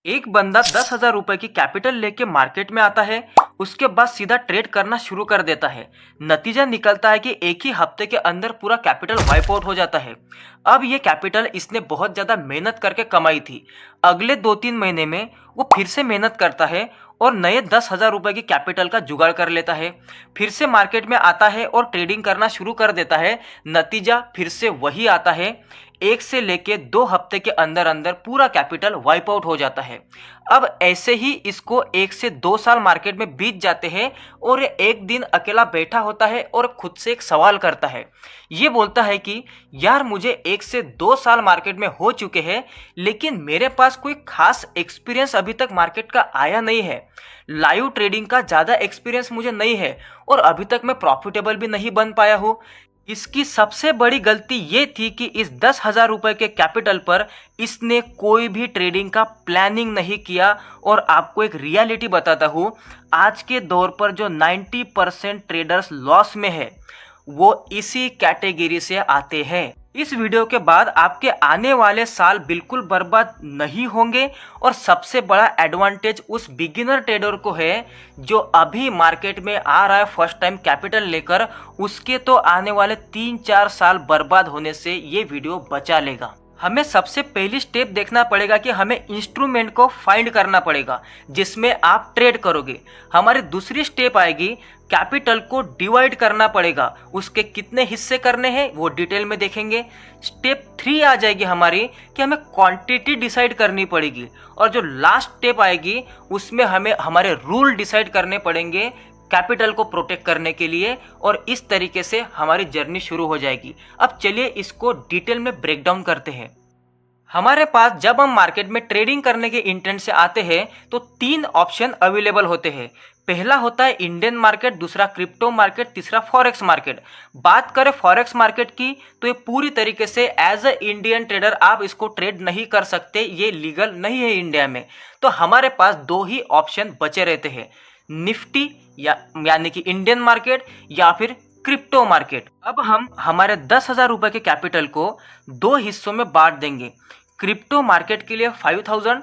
एक बंदा 10,000 रुपए की कैपिटल लेके मार्केट में आता है। उसके बाद सीधा ट्रेड करना शुरू कर देता है। नतीजा निकलता है कि एक ही हफ्ते के अंदर पूरा कैपिटल वाइप आउट हो जाता है। अब ये कैपिटल इसने बहुत ज़्यादा मेहनत करके कमाई थी। अगले 2-3 महीने में वो फिर से मेहनत करता है और नए 10,000 रुपए की कैपिटल का जुगाड़ कर लेता है। फिर से मार्केट में आता है और ट्रेडिंग करना शुरू कर देता है। नतीजा फिर से वही आता है। 1 से लेके 2 हफ्ते के अंदर अंदर पूरा कैपिटल वाइप आउट हो जाता है। अब ऐसे ही इसको 1 से 2 साल मार्केट में बीत जाते हैं और ये एक दिन अकेला बैठा होता है और खुद से एक सवाल करता है। ये बोलता है कि यार मुझे 1 से 2 साल मार्केट में हो चुके हैं, लेकिन मेरे पास कोई खास एक्सपीरियंस अभी तक मार्केट का आया नहीं है। लाइव ट्रेडिंग का ज़्यादा एक्सपीरियंस मुझे नहीं है और अभी तक मैं प्रॉफिटेबल भी नहीं बन पाया हूँ। इसकी सबसे बड़ी गलती ये थी कि इस 10,000 रुपए के कैपिटल पर इसने कोई भी ट्रेडिंग का प्लानिंग नहीं किया। और आपको एक रियलिटी बताता हूँ, आज के दौर पर जो 90% ट्रेडर्स लॉस में है वो इसी कैटेगरी से आते हैं। इस वीडियो के बाद आपके आने वाले साल बिल्कुल बर्बाद नहीं होंगे और सबसे बड़ा एडवांटेज उस बिगिनर ट्रेडर को है जो अभी मार्केट में आ रहा है फर्स्ट टाइम कैपिटल लेकर। उसके तो आने वाले 3-4 साल बर्बाद होने से ये वीडियो बचा लेगा। हमें सबसे पहली स्टेप देखना पड़ेगा कि हमें इंस्ट्रूमेंट को फाइंड करना पड़ेगा जिसमें आप ट्रेड करोगे। हमारी दूसरी स्टेप आएगी, कैपिटल को डिवाइड करना पड़ेगा। उसके कितने हिस्से करने हैं वो डिटेल में देखेंगे। स्टेप 3 आ जाएगी हमारी कि हमें क्वांटिटी डिसाइड करनी पड़ेगी। और जो लास्ट स्टेप आएगी उसमें हमें हमारे रूल डिसाइड करने पड़ेंगे कैपिटल को प्रोटेक्ट करने के लिए। और इस तरीके से हमारी जर्नी शुरू हो जाएगी। अब चलिए इसको डिटेल में ब्रेक डाउन करते हैं। हमारे पास जब हम मार्केट में ट्रेडिंग करने के इंटेंट से आते हैं तो 3 ऑप्शन अवेलेबल होते हैं। पहला होता है इंडियन मार्केट, दूसरा क्रिप्टो मार्केट, तीसरा फॉरेक्स मार्केट। बात करें फॉरेक्स मार्केट की तो ये पूरी तरीके से एज अ इंडियन ट्रेडर आप इसको ट्रेड नहीं कर सकते, ये लीगल नहीं है इंडिया में। तो हमारे पास 2 ही ऑप्शन बचे रहते हैं, निफ्टी यानी कि इंडियन मार्केट या फिर क्रिप्टो मार्केट। अब हम हमारे 10,000 रुपए के कैपिटल को 2 हिस्सों में बांट देंगे। क्रिप्टो मार्केट के लिए 5,000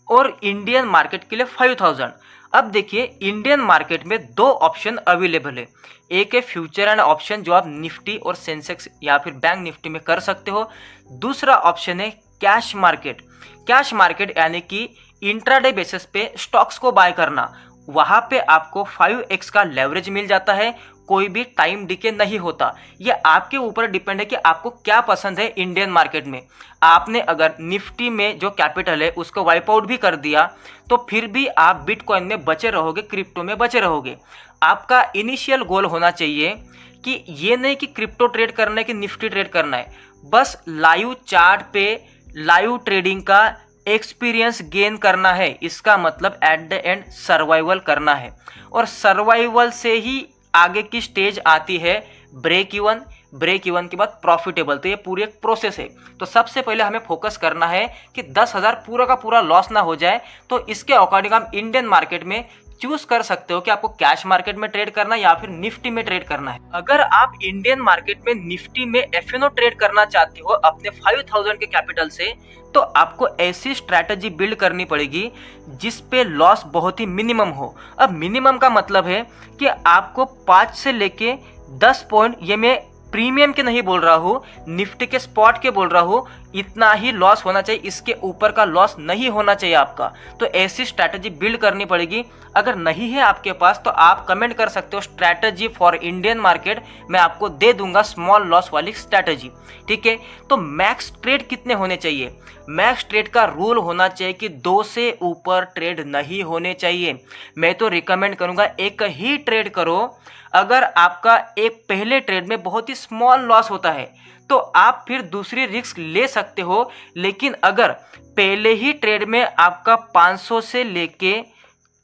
और इंडियन मार्केट के लिए 5,000। अब देखिए इंडियन मार्केट में 2 ऑप्शन अवेलेबल है। एक है फ्यूचर एंड ऑप्शन जो आप निफ्टी और सेंसेक्स या फिर बैंक निफ्टी में कर सकते हो। दूसरा ऑप्शन है कैश मार्केट। कैश मार्केट यानी कि इंट्राडे बेसिस पे स्टॉक्स को बाय करना। वहां पे आपको 5x का लेवरेज मिल जाता है, कोई भी टाइम डिके नहीं होता। ये आपके ऊपर डिपेंड है कि आपको क्या पसंद है इंडियन मार्केट में। आपने अगर निफ्टी में जो कैपिटल है उसको वाइप आउट भी कर दिया तो फिर भी आप बिटकॉइन में बचे रहोगे, क्रिप्टो में बचे रहोगे। आपका इनिशियल गोल होना चाहिए कि ये नहीं कि क्रिप्टो ट्रेड करना है कि निफ्टी ट्रेड करना है, बस लाइव चार्ट पे लाइव ट्रेडिंग का एक्सपीरियंस गेन करना है। इसका मतलब एट द एंड सर्वाइवल करना है। और सर्वाइवल से ही आगे की स्टेज आती है ब्रेक इवन। ब्रेक इवन के बाद प्रॉफिटेबल। तो ये पूरी एक प्रोसेस है। तो सबसे पहले हमें फोकस करना है कि 10,000 पूरा का पूरा लॉस ना हो जाए। तो इसके अकॉर्डिंग हम इंडियन मार्केट में चूज कर सकते हो कि आपको कैश मार्केट में ट्रेड करना है या फिर निफ्टी में ट्रेड करना है। अगर आप इंडियन मार्केट में निफ्टी में एफएनओ ट्रेड करना चाहते हो अपने 5,000 के कैपिटल से, तो आपको ऐसी स्ट्रैटेजी बिल्ड करनी पड़ेगी जिस पे लॉस बहुत ही मिनिमम हो। अब मिनिमम का मतलब है कि आपको 5 से लेके 10 पॉइंट, ये मैं प्रीमियम के नहीं बोल रहा हूँ, निफ्टी के स्पॉट के बोल रहा हूँ, इतना ही लॉस होना चाहिए। इसके ऊपर का लॉस नहीं होना चाहिए आपका। तो ऐसी स्ट्रैटेजी बिल्ड करनी पड़ेगी। अगर नहीं है आपके पास तो आप कमेंट कर सकते हो स्ट्रैटेजी फॉर इंडियन मार्केट, मैं आपको दे दूंगा स्मॉल लॉस वाली स्ट्रैटेजी। ठीक है। तो मैक्स ट्रेड कितने होने चाहिए? मैक्स ट्रेड का रूल होना चाहिए कि 2 से ऊपर ट्रेड नहीं होने चाहिए। मैं तो रिकमेंड करूंगा एक ही ट्रेड करो। अगर आपका एक पहले ट्रेड में बहुत ही स्मॉल लॉस होता है तो आप फिर दूसरी रिस्क ले सकते हो। लेकिन अगर पहले ही ट्रेड में आपका 500 से लेके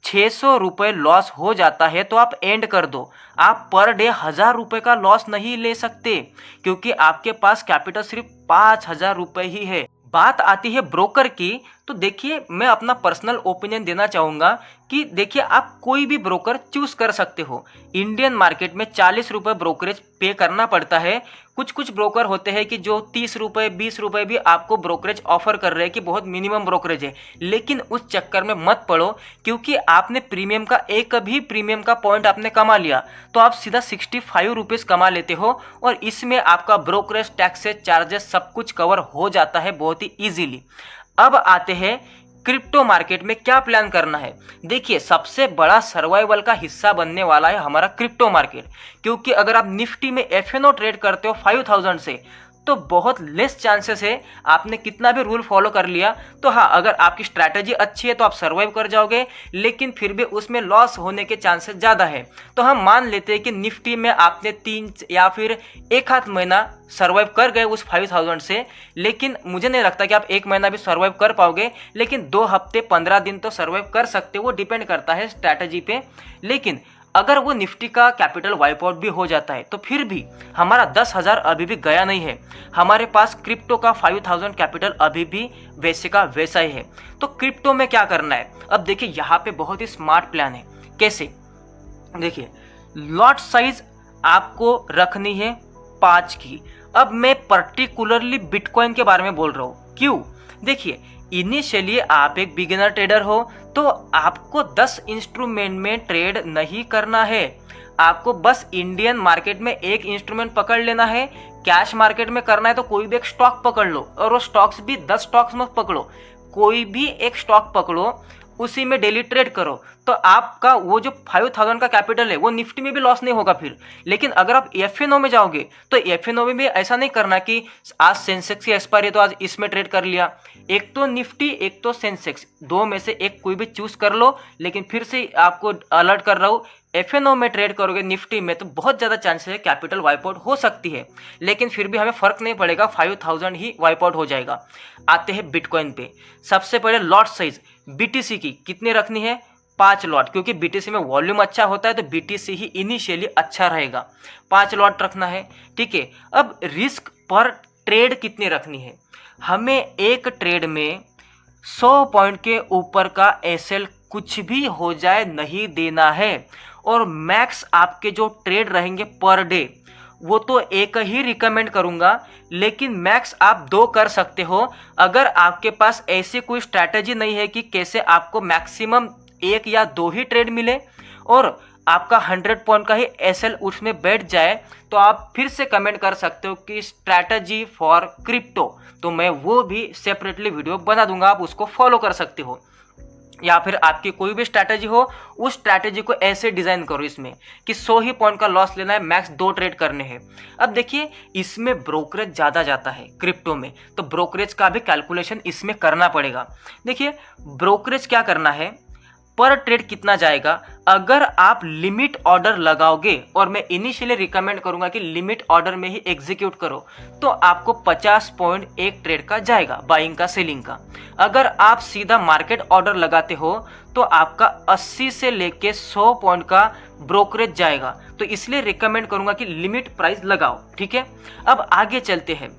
600 रुपये लॉस हो जाता है तो आप एंड कर दो। आप पर डे 1,000 रुपये का लॉस नहीं ले सकते क्योंकि आपके पास कैपिटल सिर्फ 5,000 रुपये ही है। बात आती है ब्रोकर की, तो देखिए मैं अपना पर्सनल ओपिनियन देना चाहूँगा कि देखिए आप कोई भी ब्रोकर चूज कर सकते हो। इंडियन मार्केट में 40 रुपये ब्रोकरेज पे करना पड़ता है। कुछ कुछ ब्रोकर होते हैं कि जो 30 रुपये 20 रुपये भी आपको ब्रोकरेज ऑफर कर रहे हैं कि बहुत मिनिमम ब्रोकरेज है, लेकिन उस चक्कर में मत पड़ो, क्योंकि आपने प्रीमियम का एक भी प्रीमियम का पॉइंट आपने कमा लिया तो आप सीधा 65 रुपीज़ कमा लेते हो, और इसमें आपका ब्रोकरेज, टैक्सेस, चार्जेस सब कुछ कवर हो जाता है बहुत ही ईजीली। अब आते हैं क्रिप्टो मार्केट में क्या प्लान करना है। देखिए सबसे बड़ा सर्वाइवल का हिस्सा बनने वाला है हमारा क्रिप्टो मार्केट, क्योंकि अगर आप निफ्टी में एफएनओ ट्रेड करते हो 5000 से तो बहुत लेस चांसेस है आपने कितना भी रूल फॉलो कर लिया तो हाँ, अगर आपकी स्ट्रैटेजी अच्छी है तो आप सर्वाइव कर जाओगे, लेकिन फिर भी उसमें लॉस होने के चांसेस ज़्यादा है। तो हम मान लेते हैं कि निफ्टी में आपने 3 या फिर 1 आध महीना सर्वाइव कर गए उस 5000 से, लेकिन मुझे नहीं लगता कि आप 1 महीना भी सर्वाइव कर पाओगे, लेकिन 2 हफ्ते 15 दिन तो सर्वाइव कर सकते हो, वो डिपेंड करता है स्ट्रैटेजी पे। लेकिन अगर वो निफ्टी का कैपिटल वाइप आउट भी हो जाता है तो फिर भी हमारा 10,000 अभी भी गया नहीं है, हमारे पास क्रिप्टो का 5000 कैपिटल अभी भी वैसे का वैसा ही है। तो क्रिप्टो में क्या करना है, अब देखिए यहाँ पे बहुत ही स्मार्ट प्लान है। कैसे, देखिए लॉट साइज आपको रखनी है 5 की। अब मैं पर्टिकुलरली बिटकॉइन के बारे में बोल रहा हूँ, क्यों, देखिए इनिशियली आप एक बिगिनर ट्रेडर हो तो आपको 10 इंस्ट्रूमेंट में ट्रेड नहीं करना है, आपको बस इंडियन मार्केट में एक इंस्ट्रूमेंट पकड़ लेना है। कैश मार्केट में करना है तो कोई भी एक स्टॉक पकड़ लो, और वो स्टॉक्स भी 10 स्टॉक्स मत पकड़ो, कोई भी एक स्टॉक पकड़ो, उसी में डेली ट्रेड करो, तो आपका वो जो 5000 का कैपिटल है वो निफ्टी में भी लॉस नहीं होगा फिर। लेकिन अगर आप एफएनओ में जाओगे तो एफएनओ में भी ऐसा नहीं करना कि आज सेंसेक्स की एक्सपायरी है तो आज इसमें ट्रेड कर लिया। एक तो निफ्टी एक तो सेंसेक्स, दो में से एक कोई भी चूज कर लो, लेकिन फिर से आपको अलर्ट कर रहा हूँ, एफएनओ में ट्रेड करोगे निफ्टी में तो बहुत ज़्यादा चांसेस है कैपिटल वाइप आउट हो सकती है, लेकिन फिर भी हमें फ़र्क नहीं पड़ेगा, 5000 ही वाइप आउट हो जाएगा। आते हैं बिटकॉइन पे। सबसे पहले लॉट साइज बीटीसी की कितनी रखनी है, 5 लॉट, क्योंकि बीटीसी में वॉल्यूम अच्छा होता है तो बीटीसी ही इनिशियली अच्छा रहेगा, 5 लॉट रखना है, ठीक है। अब रिस्क पर ट्रेड कितनी रखनी है, हमें एक ट्रेड में 100 पॉइंट के ऊपर का एसएल कुछ भी हो जाए नहीं देना है, और मैक्स आपके जो ट्रेड रहेंगे पर डे वो तो एक ही रिकमेंड करूंगा, लेकिन मैक्स आप 2 कर सकते हो। अगर आपके पास ऐसी कोई स्ट्रैटेजी नहीं है कि कैसे आपको मैक्सिमम 1 या 2 ही ट्रेड मिले और आपका 100 पॉइंट का ही एसएल उसमें बैठ जाए, तो आप फिर से कमेंट कर सकते हो कि स्ट्रैटेजी फॉर क्रिप्टो, तो मैं वो भी सेपरेटली वीडियो बना दूंगा, आप उसको फॉलो कर सकते हो। या फिर आपकी कोई भी स्ट्रैटेजी हो, उस स्ट्रैटेजी को ऐसे डिजाइन करो इसमें कि 100 ही पॉइंट का लॉस लेना है, मैक्स 2 ट्रेड करने हैं। अब देखिए इसमें ब्रोकरेज ज़्यादा जाता है क्रिप्टो में, तो ब्रोकरेज का भी कैलकुलेशन इसमें करना पड़ेगा। देखिए ब्रोकरेज क्या करना है, पर ट्रेड कितना जाएगा, अगर आप लिमिट ऑर्डर लगाओगे, और मैं इनिशियली रिकमेंड करूंगा कि लिमिट ऑर्डर में ही एग्जीक्यूट करो, तो आपको 50 पॉइंट एक ट्रेड का जाएगा, बाइंग का सेलिंग का। अगर आप सीधा मार्केट ऑर्डर लगाते हो तो आपका 80 से लेके 100 पॉइंट का ब्रोकरेज जाएगा, तो इसलिए रिकमेंड करूंगा कि लिमिट प्राइस लगाओ, ठीक है। अब आगे चलते हैं,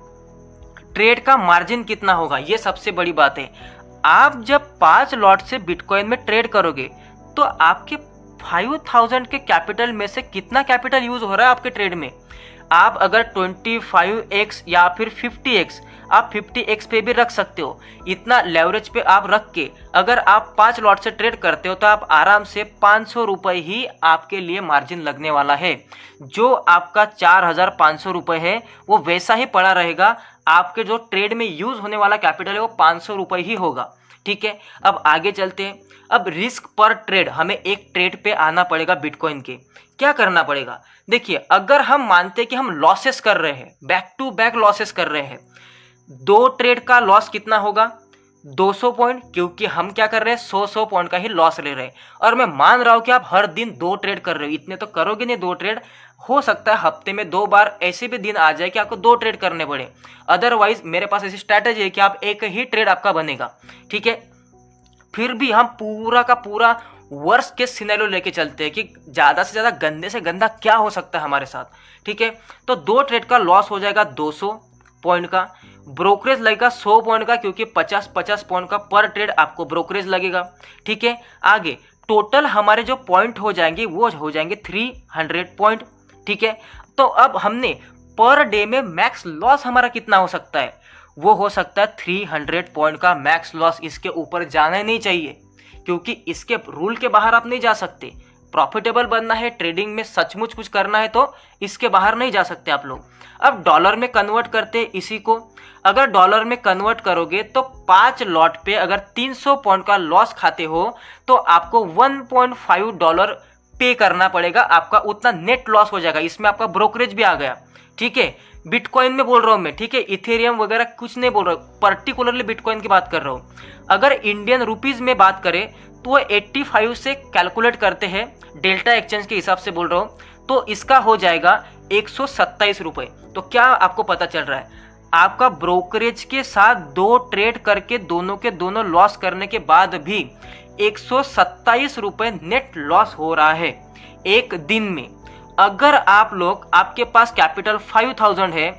ट्रेड का मार्जिन कितना होगा, ये सबसे बड़ी बात है। आप जब 5 लॉट से बिटकॉइन में ट्रेड करोगे तो आपके 5000 के कैपिटल में से कितना कैपिटल यूज हो रहा है आपके ट्रेड में। आप अगर 25x या फिर 50x, आप 50x पे भी रख सकते हो, इतना लेवरेज पे आप रख के अगर आप 5 लॉट से ट्रेड करते हो तो आप आराम से 500 रुपये ही आपके लिए मार्जिन लगने वाला है। जो आपका 4500 रुपये है वो वैसा ही पड़ा रहेगा, आपके जो ट्रेड में यूज होने वाला कैपिटल है वो 500 रुपये ही होगा, ठीक है। अब आगे चलते हैं। अब रिस्क पर ट्रेड, हमें एक ट्रेड पे आना पड़ेगा बिटकॉइन के, क्या करना पड़ेगा। देखिए अगर हम मानते कि हम लॉसेस कर रहे हैं, बैक टू बैक लॉसेस कर रहे हैं, 2 ट्रेड का लॉस कितना होगा, 200 पॉइंट, क्योंकि हम क्या कर रहे हैं 100 पॉइंट का ही लॉस ले रहे हैं। और मैं मान रहा हूं कि आप हर दिन 2 ट्रेड कर रहे हो, इतने तो करोगे नहीं 2 ट्रेड, हो सकता है हफ्ते में 2 बार ऐसे भी दिन आ जाए कि आपको 2 ट्रेड करने पड़े। अदरवाइज मेरे पास ऐसी स्ट्रैटेजी है कि आप एक ही ट्रेड आपका बनेगा, ठीक है। फिर भी हम पूरा का पूरा वर्स्ट केस सिनेरियो लेके चलते हैं कि ज़्यादा से ज़्यादा गंदे से गंदा क्या हो सकता है हमारे साथ, ठीक है। तो 2 ट्रेड का लॉस हो जाएगा 200, पॉइंट का, ब्रोकरेज लगेगा 100 पॉइंट का, क्योंकि 50-50 पॉइंट का पर ट्रेड आपको ब्रोकरेज लगेगा। ठीक है, आगे टोटल हमारे जो पॉइंट हो जाएंगे वो हो जाएंगे 300 पॉइंट। ठीक है, तो अब हमने पर डे में मैक्स लॉस हमारा कितना हो सकता है, वो हो सकता है 300 पॉइंट का मैक्स लॉस। इसके ऊपर जाना ही नहीं चाहिए, क्योंकि इसके रूल के बाहर आप नहीं जा सकते। प्रॉफिटेबल बनना है, ट्रेडिंग में सचमुच कुछ करना है, तो इसके बाहर नहीं जा सकते आप लोग। अब डॉलर में कन्वर्ट करते इसी को, अगर डॉलर में कन्वर्ट करोगे तो 5 लॉट पे अगर 300 पॉइंट का लॉस खाते हो तो आपको $1.5 पे करना पड़ेगा, आपका उतना नेट लॉस हो जाएगा। इसमें आपका ब्रोकरेज भी आ गया। ठीक है, बिटकॉइन में बोल रहा हूं मैं। ठीक है, इथेरियम वगैरह कुछ नहीं बोल रहा हूं, पर्टिकुलरली बिटकॉइन की बात कर रहा हूं। अगर इंडियन रुपीज में बात करें तो 85 से कैलकुलेट करते हैं, डेल्टा एक्सचेंज के हिसाब से बोल रहा हूं, तो इसका हो जाएगा 127 रुपए। तो क्या आपको पता चल रहा है, आपका ब्रोकरेज के साथ 2 ट्रेड करके दोनों के दोनों लॉस करने के बाद भी 127 रुपए नेट लॉस हो रहा है एक दिन में। अगर आप लोग, आपके पास कैपिटल 5000 है,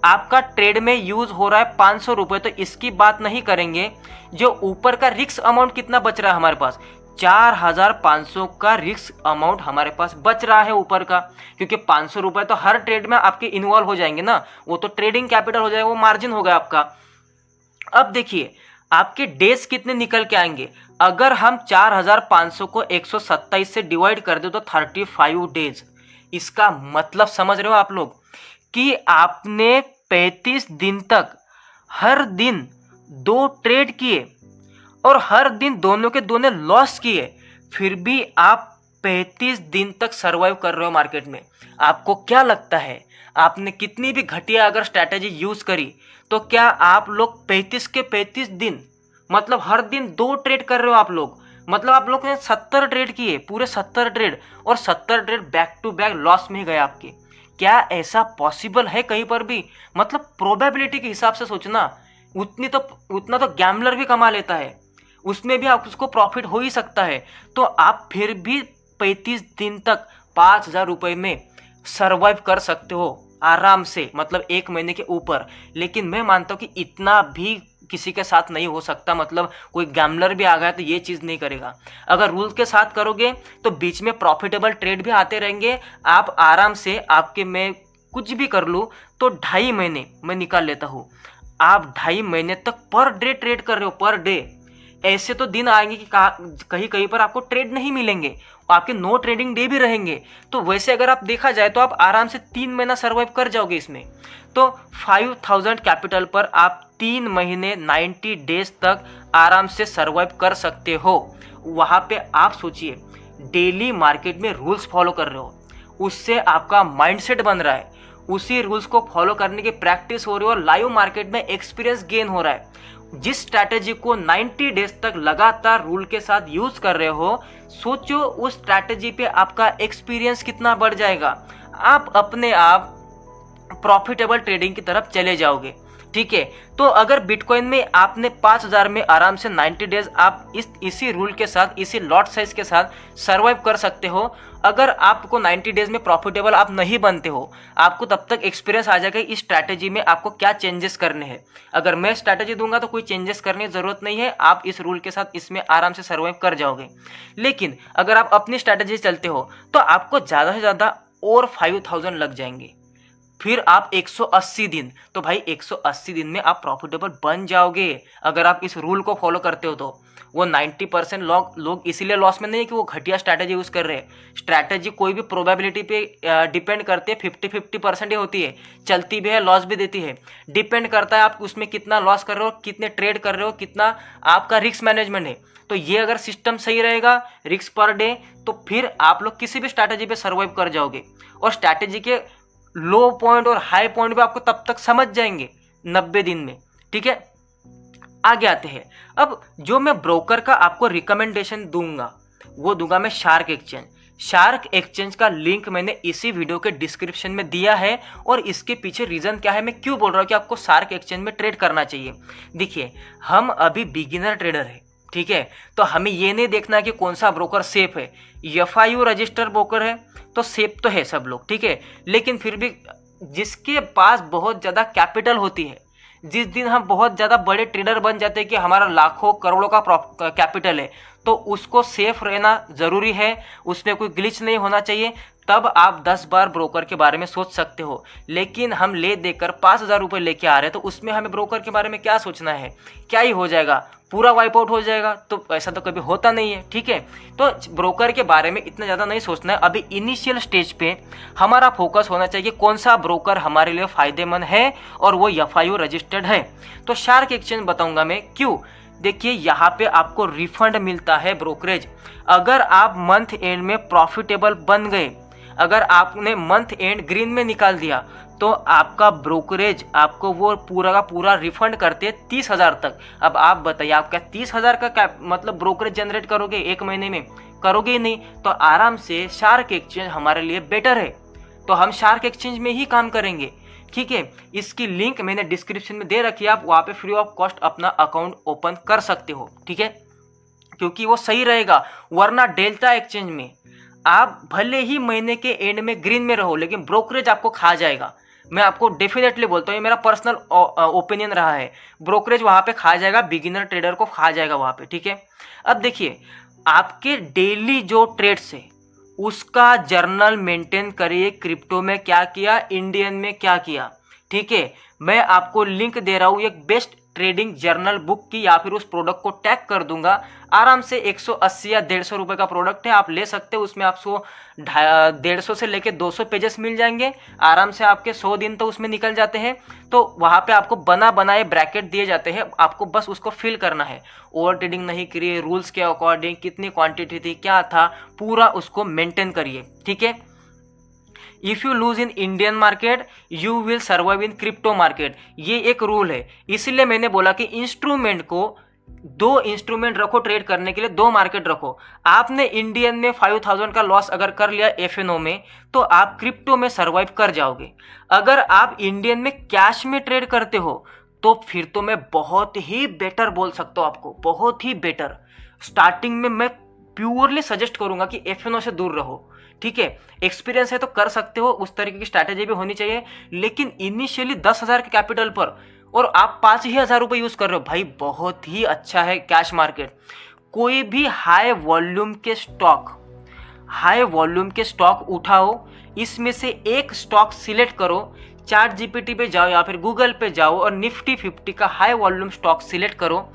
आपका ट्रेड में यूज हो रहा है 500 रुपए, तो इसकी बात नहीं करेंगे। जो ऊपर का रिस्क अमाउंट कितना बच रहा है हमारे पास, 4500 का रिस्क अमाउंट हमारे पास बच रहा है ऊपर का, क्योंकि 500 रुपए तो हर ट्रेड में आपके इन्वॉल्व हो जाएंगे ना, वो तो ट्रेडिंग कैपिटल हो जाएगा, वो मार्जिन होगा आपका। अब देखिए आपके डेज कितने निकल के आएंगे। अगर हम 4500 को 127 से डिवाइड कर दे तो 35 डेज। इसका मतलब समझ रहे हो आप लोग कि आपने 35 दिन तक हर दिन 2 ट्रेड किए और हर दिन दोनों के दोनों लॉस किए, फिर भी आप 35 दिन तक सर्वाइव कर रहे हो मार्केट में। आपको क्या लगता है, आपने कितनी भी घटिया अगर स्ट्रैटेजी यूज करी तो क्या आप लोग 35 के 35 दिन, मतलब हर दिन 2 ट्रेड कर रहे हो आप लोग, मतलब आप लोग ने 70 ट्रेड किए, पूरे 70 ट्रेड, और 70 trade back to back loss में गए आपके। क्या ऐसा पॉसिबल है कहीं पर भी? मतलब प्रोबेबिलिटी के हिसाब से सोचना, उतना तो गैम्बलर भी कमा लेता है, उसमें भी आप उसको प्रॉफिट हो ही सकता है। तो आप फिर भी 35 दिन तक 5000 रुपए में सर्वाइव कर सकते हो आराम से, मतलब 1 महीने के ऊपर। लेकिन मैं मानता हूँ कि इतना भी किसी के साथ नहीं हो सकता, मतलब कोई गैम्बलर भी आ गया तो ये चीज़ नहीं करेगा। अगर रूल के साथ करोगे तो बीच में प्रॉफिटेबल ट्रेड भी आते रहेंगे, आप आराम से, आपके मैं कुछ भी कर लूँ तो 2.5 महीने मैं निकाल लेता हूँ। आप 2.5 महीने तक पर डे ट्रेड कर रहे हो, पर डे। ऐसे तो दिन आएंगे कि कहीं कहीं पर आपको ट्रेड नहीं मिलेंगे, आपके नो ट्रेडिंग डे भी रहेंगे। तो वैसे अगर आप देखा जाए तो आप आराम से 3 महीना सर्वाइव कर जाओगे इसमें। तो 5000 कैपिटल पर आप 3 महीने 90 डेज तक आराम से सर्वाइव कर सकते हो। वहाँ पे आप सोचिए, डेली मार्केट में रूल्स फॉलो कर रहे हो, उससे आपका माइंडसेट बन रहा है, उसी रूल्स को फॉलो करने की प्रैक्टिस हो रही है और लाइव मार्केट में एक्सपीरियंस गेन हो रहा है। जिस स्ट्रैटेजी को 90 डेज तक लगातार रूल के साथ यूज कर रहे हो, सोचो उस स्ट्रैटेजी पे आपका एक्सपीरियंस कितना बढ़ जाएगा। आप अपने आप प्रॉफिटेबल ट्रेडिंग की तरफ चले जाओगे। ठीक है, तो अगर बिटकॉइन में आपने 5000 में आराम से 90 डेज आप इसी रूल के साथ, इसी लॉट साइज के साथ सर्वाइव कर सकते हो। अगर आपको 90 डेज में प्रॉफिटेबल आप नहीं बनते हो, आपको तब तक एक्सपीरियंस आ जाएगा इस स्ट्रैटेजी में आपको क्या चेंजेस करने हैं। अगर मैं स्ट्रैटेजी दूंगा तो कोई चेंजेस करने की जरूरत नहीं है, आप इस रूल के साथ इसमें आराम से सर्वाइव कर जाओगे। लेकिन अगर आप अपनी स्ट्रैटेजी चलते हो तो आपको ज़्यादा से ज़्यादा और 5000 लग जाएंगे। फिर आप 180 दिन, तो भाई 180 दिन में आप प्रॉफिटेबल बन जाओगे अगर आप इस रूल को फॉलो करते हो। तो वो 90% लोग इसीलिए लॉस में नहीं है कि वो घटिया स्ट्रैटेजी यूज कर रहे हैं। स्ट्रैटेजी कोई भी प्रोबेबिलिटी पे डिपेंड करती है, 50-50% ही होती है, चलती भी है, लॉस भी देती है। डिपेंड करता है आप उसमें कितना लॉस कर रहे हो, कितने ट्रेड कर रहे हो, कितना आपका रिस्क मैनेजमेंट है। तो ये अगर सिस्टम सही रहेगा, रिस्क पर डे, तो फिर आप लोग किसी भी स्ट्रैटेजी पे सर्वाइव कर जाओगे। और स्ट्रैटेजी के लो पॉइंट और हाई पॉइंट भी आपको तब तक समझ जाएंगे 90 दिन में। ठीक है, आगे आते हैं। अब जो मैं ब्रोकर का आपको रिकमेंडेशन दूंगा वो दूंगा मैं शार्क एक्सचेंज। शार्क एक्सचेंज का लिंक मैंने इसी वीडियो के डिस्क्रिप्शन में दिया है, और इसके पीछे रीजन क्या है, मैं क्यों बोल रहा हूँ कि आपको शार्क एक्सचेंज में ट्रेड करना चाहिए। देखिए, हम अभी बिगिनर ट्रेडर है, ठीक है, तो हमें ये नहीं देखना कि कौन सा ब्रोकर सेफ है। FIU रजिस्टर ब्रोकर है तो सेफ तो है सब लोग, ठीक है, लेकिन फिर भी जिसके पास बहुत ज़्यादा कैपिटल होती है, जिस दिन हम बहुत ज़्यादा बड़े ट्रेडर बन जाते हैं कि हमारा लाखों करोड़ों का कैपिटल है, तो उसको सेफ रहना ज़रूरी है, उसमें कोई ग्लिच नहीं होना चाहिए। तब आप 10 बार ब्रोकर के बारे में सोच सकते हो। लेकिन हम ले देकर 5,000 रुपये लेके आ रहे हैं, तो उसमें हमें ब्रोकर के बारे में क्या सोचना है, क्या ही हो जाएगा, पूरा वाइप आउट हो जाएगा। तो ऐसा तो कभी होता नहीं है, ठीक है। तो ब्रोकर के बारे में इतना ज़्यादा नहीं सोचना है। अभी इनिशियल स्टेज पे हमारा फोकस होना चाहिए कौन सा ब्रोकर हमारे लिए फ़ायदेमंद है और वो FIO रजिस्टर्ड है। तो शार्क एक्सचेंज बताऊंगा मैं क्यों। देखिए, यहाँ पे आपको रिफंड मिलता है ब्रोकरेज। अगर आप मंथ एंड में प्रॉफिटेबल बन गए, अगर आपने मंथ एंड ग्रीन में निकाल दिया, तो आपका ब्रोकरेज आपको वो पूरा का पूरा रिफंड करते हैं 30,000 तक। अब आप बताइए, आप क्या 30,000 का मतलब ब्रोकरेज जनरेट करोगे एक महीने में? करोगे ही नहीं। तो आराम से शार्क एक्सचेंज हमारे लिए बेटर है, तो हम शार्क एक्सचेंज में ही काम करेंगे, ठीक है। इसकी लिंक मैंने डिस्क्रिप्शन में दे रखी है, आप वहाँ पे फ्री ऑफ कॉस्ट अपना अकाउंट ओपन कर सकते हो, ठीक है, क्योंकि वो सही रहेगा। वरना डेल्टा एक्सचेंज में आप भले ही महीने के एंड में ग्रीन में रहो, लेकिन ब्रोकरेज आपको खा जाएगा। मैं आपको डेफिनेटली बोलता हूँ, ये मेरा पर्सनल ओपिनियन रहा है। ब्रोकरेज वहाँ पे खा जाएगा, बिगिनर ट्रेडर को खा जाएगा वहाँ पे, ठीक है। अब देखिए, आपके डेली जो ट्रेड्स है उसका जर्नल मेंटेन करिए। क्रिप्टो में क्या किया, इंडियन में क्या किया, ठीक है। मैं आपको लिंक दे रहा हूँ एक बेस्ट ट्रेडिंग जर्नल बुक की, या फिर उस प्रोडक्ट को टैग कर दूंगा। आराम से 180 या 150 रुपये का प्रोडक्ट है, आप ले सकते हो। उसमें आपको 150 से लेके 200 पेजेस मिल जाएंगे। आराम से आपके 100 दिन तो उसमें निकल जाते हैं। तो वहाँ पे आपको बना बनाए ब्रैकेट दिए जाते हैं, आपको बस उसको फिल करना है। ओवर ट्रेडिंग नहीं करिए, रूल्स के अकॉर्डिंग कितनी क्वांटिटी थी, क्या था, पूरा उसको मेंटेन करिए, ठीक है। If you lose in Indian market you will survive in crypto market, ये एक रूल है। इसलिए मैंने बोला कि इंस्ट्रूमेंट को 2 इंस्ट्रूमेंट रखो ट्रेड करने के लिए, 2 मार्केट रखो। आपने इंडियन में 5,000 का लॉस अगर कर लिया FNO में, तो आप क्रिप्टो में सर्वाइव कर जाओगे। अगर आप इंडियन में कैश में ट्रेड करते हो, तो फिर तो मैं बहुत ही बेटर बोल सकता हूँ आपको, बहुत ही बेटर। स्टार्टिंग में मैं प्योरली सजेस्ट करूंगा कि FNO से दूर रहो, ठीक है। एक्सपीरियंस है तो कर सकते हो, उस तरीके की स्ट्रैटेजी भी होनी चाहिए। लेकिन इनिशियली 10,000 के कैपिटल पर और आप 5,000 रुपये यूज कर रहे हो, भाई बहुत ही अच्छा है कैश मार्केट। कोई भी हाई वॉल्यूम के स्टॉक उठाओ, इसमें से एक स्टॉक सिलेक्ट करो, चार्ट GPT पे जाओ या फिर गूगल पे जाओ और निफ्टी 50 का हाई वॉल्यूम स्टॉक सिलेक्ट करो।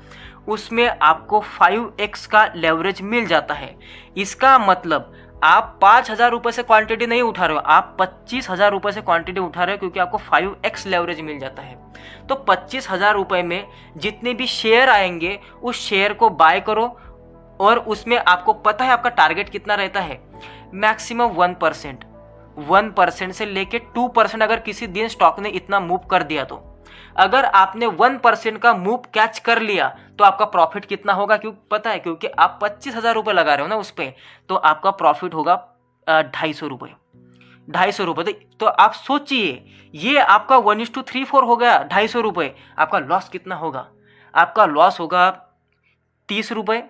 उसमें आपको 5x का लेवरेज मिल जाता है। इसका मतलब आप 5,000 रुपये से क्वांटिटी नहीं उठा रहे हो, आप 25,000 रुपये से क्वांटिटी उठा रहे हो, क्योंकि आपको 5x लेवरेज मिल जाता है। तो 25,000 रुपये में जितने भी शेयर आएंगे उस शेयर को बाय करो, और उसमें आपको पता है आपका टारगेट कितना रहता है, मैक्सिमम 1% से लेके 2%। अगर किसी दिन स्टॉक ने इतना मूव कर दिया, तो अगर आपने 1% का मूव कैच कर लिया तो आपका प्रॉफिट कितना होगा, क्योंकि पता है, क्योंकि आप 25,000 रुपये लगा रहे हो ना उस पर, तो आपका प्रॉफिट होगा 250 रुपये। 250 रुपये, तो आप सोचिए, ये आपका 1:34 हो गया। 250 रुपये, आपका लॉस कितना होगा? आपका लॉस होगा 30 रुपये,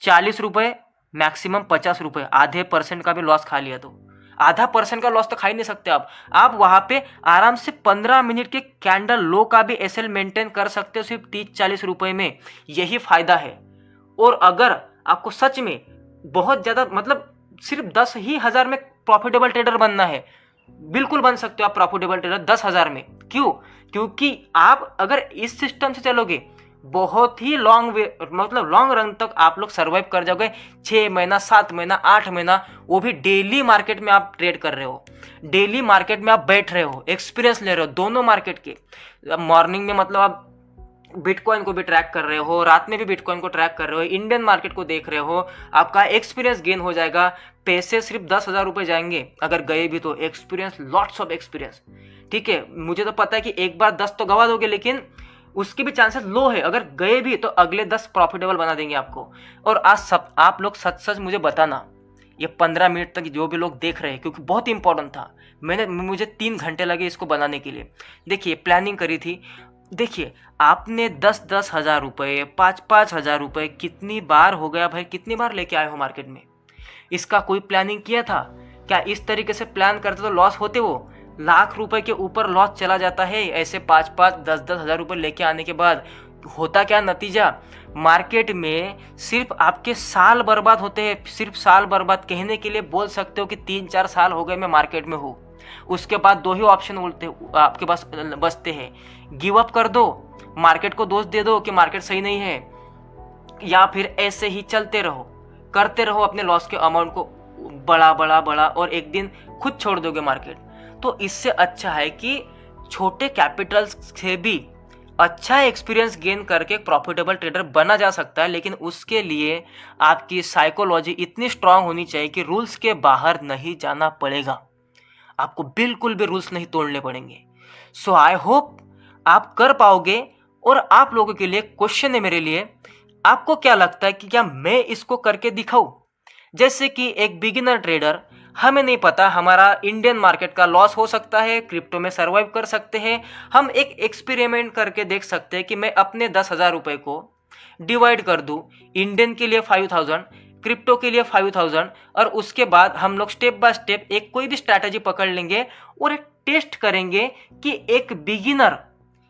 40 रुपये, मैक्सिमम 50 रुपये। आधे % का भी लॉस खा लिया तो, आधा % का लॉस तो खा ही नहीं सकते आप वहां पे आराम से 15 मिनट के कैंडल लो का भी SL मेंटेन कर सकते हो सिर्फ 30-40 रुपए में। यही फायदा है। और अगर आपको सच में बहुत ज्यादा मतलब सिर्फ 10,000 में प्रॉफिटेबल ट्रेडर बनना है, बिल्कुल बन सकते हो आप प्रॉफिटेबल ट्रेडर 10,000 में। क्यों? क्योंकि आप अगर इस सिस्टम से चलोगे, बहुत ही लॉन्ग रन तक आप लोग सर्वाइव कर जाओगे। 6 महीना, 7 महीना, 8 महीना, वो भी डेली मार्केट में आप ट्रेड कर रहे हो, डेली मार्केट में आप बैठ रहे हो, एक्सपीरियंस ले रहे हो दोनों मार्केट के। मॉर्निंग में मतलब आप बिटकॉइन को भी ट्रैक कर रहे हो, रात में भी बिटकॉइन को ट्रैक कर रहे हो, इंडियन मार्केट को देख रहे हो, आपका एक्सपीरियंस गेन हो जाएगा। पैसे सिर्फ 10,000 रुपये जाएंगे, अगर गए भी तो एक्सपीरियंस, लॉट्स ऑफ एक्सपीरियंस, ठीक है। मुझे तो पता है कि एक बार 10 तो गवा दोगे, लेकिन उसके भी चांसेस लो है। अगर गए भी तो अगले 10 प्रॉफिटेबल बना देंगे आपको। और आज सब आप लोग सच मुझे बताना, ये 15 मिनट तक जो भी लोग देख रहे हैं, क्योंकि बहुत इंपॉर्टेंट था, मुझे 3 घंटे लगे इसको बनाने के लिए। देखिए, प्लानिंग करी थी। देखिए, आपने 10-10 हज़ार रुपये, 5-5 हज़ार रुपये कितनी बार हो गया भाई, कितनी बार लेके आए हो मार्केट में? इसका कोई प्लानिंग किया था क्या? इस तरीके से प्लान करते तो लॉस होते वो? लाख रुपए के ऊपर लॉस चला जाता है ऐसे 5-5 10-10 हज़ार रुपये लेके आने के बाद। होता क्या नतीजा, मार्केट में सिर्फ आपके साल बर्बाद होते हैं, सिर्फ साल बर्बाद। कहने के लिए बोल सकते हो कि 3-4 साल हो गए मैं मार्केट में हूँ। उसके बाद दो ही ऑप्शन बोलते आपके पास बचते हैं, गिव अप कर दो, मार्केट को दोष दे दो कि मार्केट सही नहीं है, या फिर ऐसे ही चलते रहो, करते रहो अपने लॉस के अमाउंट को बड़ा बड़ा बड़ा, और एक दिन खुद छोड़ दोगे मार्केट। तो इससे अच्छा है कि छोटे कैपिटल से भी अच्छा एक्सपीरियंस गेन करके प्रॉफिटेबल ट्रेडर बना जा सकता है, लेकिन उसके लिए आपकी साइकोलॉजी इतनी स्ट्रांग होनी चाहिए कि रूल्स के बाहर नहीं जाना पड़ेगा, आपको बिल्कुल भी रूल्स नहीं तोड़ने पड़ेंगे। सो आई होप आप कर पाओगे। और आप लोगों के लिए क्वेश्चन है मेरे लिए, आपको क्या लगता है कि क्या मैं इसको करके दिखाऊं? जैसे कि एक बिगिनर ट्रेडर, हमें नहीं पता, हमारा इंडियन मार्केट का लॉस हो सकता है, क्रिप्टो में सर्वाइव कर सकते हैं, हम एक एक्सपेरिमेंट करके देख सकते हैं कि मैं अपने 10,000 रुपये को डिवाइड कर दूं, इंडियन के लिए 5,000, क्रिप्टो के लिए 5,000, और उसके बाद हम लोग स्टेप बाय स्टेप एक कोई भी स्ट्रैटेजी पकड़ लेंगे और एक टेस्ट करेंगे कि एक बिगिनर,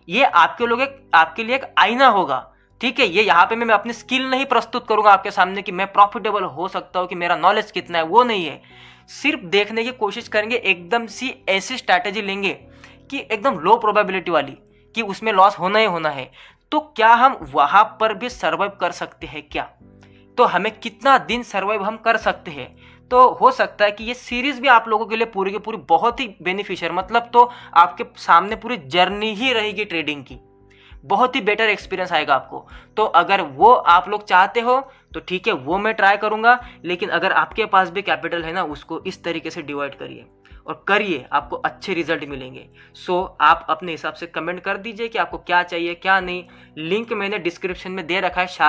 ये आपके लिए एक आईना होगा। ठीक है, ये यहाँ पे मैं अपनी स्किल नहीं प्रस्तुत करूंगा आपके सामने कि मैं प्रॉफिटेबल हो सकता हूँ, कि मेरा नॉलेज कितना है, वो नहीं है। सिर्फ देखने की कोशिश करेंगे, एकदम सी ऐसी स्ट्रैटेजी लेंगे कि एकदम लो प्रोबेबिलिटी वाली, कि उसमें लॉस होना ही होना है। तो क्या हम वहां पर भी सर्वाइव कर सकते हैं क्या? तो हमें कितना दिन सर्वाइव हम कर सकते हैं? तो हो सकता है कि ये सीरीज भी आप लोगों के लिए पूरी की पूरी बहुत ही बेनिफिशियल, मतलब तो आपके सामने पूरी जर्नी ही रहेगी ट्रेडिंग की, बहुत ही बेटर एक्सपीरियंस आएगा आपको। तो अगर वो आप लोग चाहते हो तो ठीक है, वो मैं ट्राई करूंगा। लेकिन अगर आपके पास भी कैपिटल है ना, उसको इस तरीके से डिवाइड करिए और करिए, आपको अच्छे रिजल्ट मिलेंगे। सो आप अपने हिसाब से कमेंट कर दीजिए कि आपको क्या चाहिए क्या नहीं। लिंक मैंने डिस्क्रिप्शन में दे रखा है।